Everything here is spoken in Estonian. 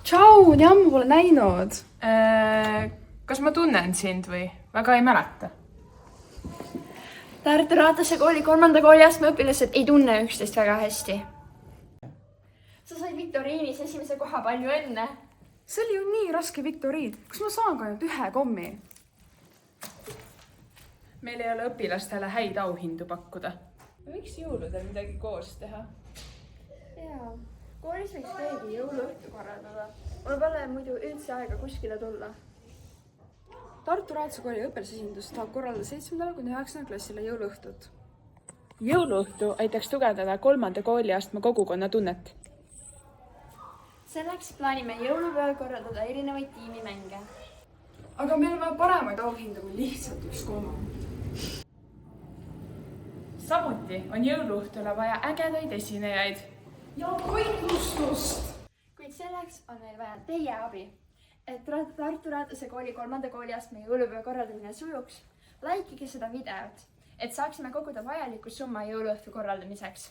Tšau, nii ammu pole näinud. Kas ma tunnen sind või? Väga ei mäleta. Tartu Raatuse kooli 3. kooliastme õpilased ei tunne üksteist väga hästi. Sa said viktoriinis esimese koha, palju õnne. See oli ju nii raske viktoriin. Kas ma saan ka ainult ühe kommi? Meil ei ole õpilastele häid auhindu pakkuda. Miks jõuludel midagi koos teha? Jaa, koolis võiks keegi jõuluõhtu korraldada. Mul pole muidu üldse aega kuskile tulla. Tartu Raatuse kooli õpilasesindus tahab korraldada 7. kuni 9. klassile jõuluõhtut. Jõuluõhtu aitaks tugevdada 3. kooliastme kogukonna tunnet. Selleks plaanime jõulupeal korraldada erinevaid tiimimänge. Aga meil on vaja paremaid auhindu kui lihtsalt üks komm. Samuti on jõuluõhtule vaja ägedaid esinejaid. Ja toitlustust! Kuid selleks on meil vaja teie abi. Et Tartu Raatuse kooli 3. kooliastme jõulupäeva korraldamine sujuks, laikige seda videot, et saaksime koguda vajaliku summa jõuluõhtu korraldamiseks.